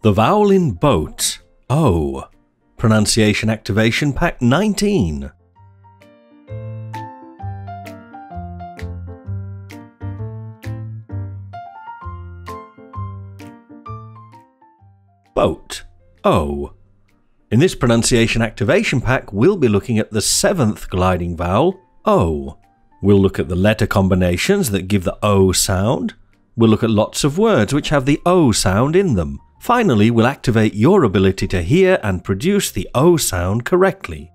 The vowel in boat, O. Pronunciation Activation Pack 19. Boat, O. In this pronunciation activation pack, we'll be looking at the 7th gliding vowel, O. We'll look at the letter combinations that give the O sound. We'll look at lots of words which have the O sound in them. Finally, we'll activate your ability to hear and produce the O sound correctly.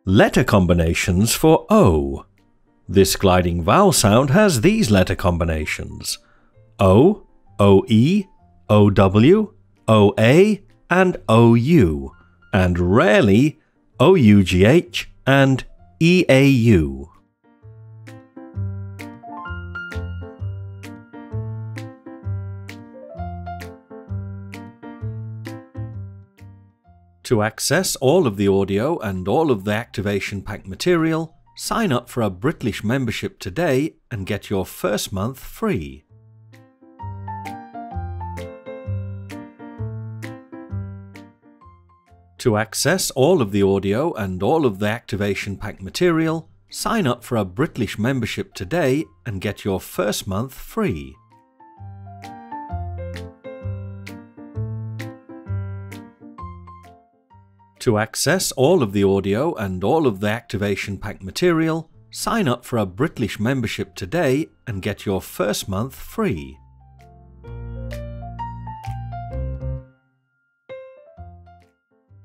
Letter combinations for O. This gliding vowel sound has these letter combinations: O, OE, OW, OA, and OU, and rarely OUGH and EAU. To access all of the audio and all of the activation pack material, sign up for a British membership today and get your first month free. To access all of the audio and all of the activation pack material, sign up for a British membership today and get your first month free. To access all of the audio and all of the activation pack material, sign up for a British membership today and get your first month free.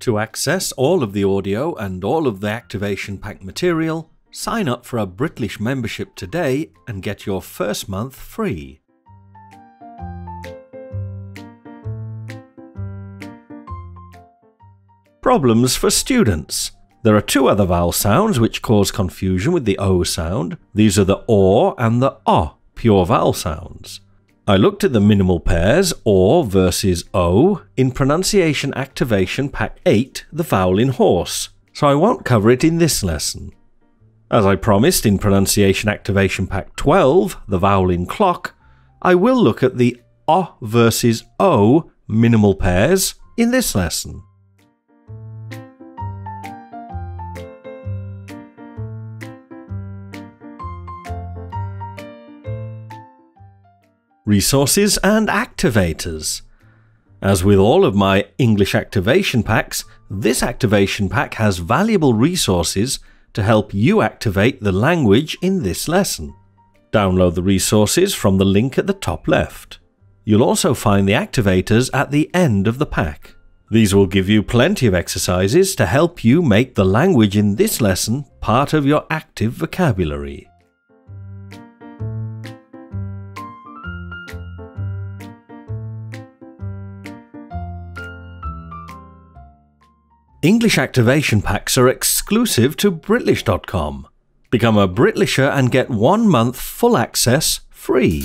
To access all of the audio and all of the activation pack material, sign up for a British membership today and get your first month free. Problems for students. There are two other vowel sounds which cause confusion with the O sound. These are the OR and the O, pure vowel sounds. I looked at the minimal pairs OR versus O in Pronunciation Activation Pack 8, the vowel in horse, so I won't cover it in this lesson. As I promised in Pronunciation Activation Pack 12, the vowel in clock, I will look at the O versus O minimal pairs in this lesson. Resources and activators. As with all of my English activation packs, this activation pack has valuable resources to help you activate the language in this lesson. Download the resources from the link at the top left. You'll also find the activators at the end of the pack. These will give you plenty of exercises to help you make the language in this lesson part of your active vocabulary. English activation packs are exclusive to Britlish.com. Become a Britlisher and get 1 month full access free.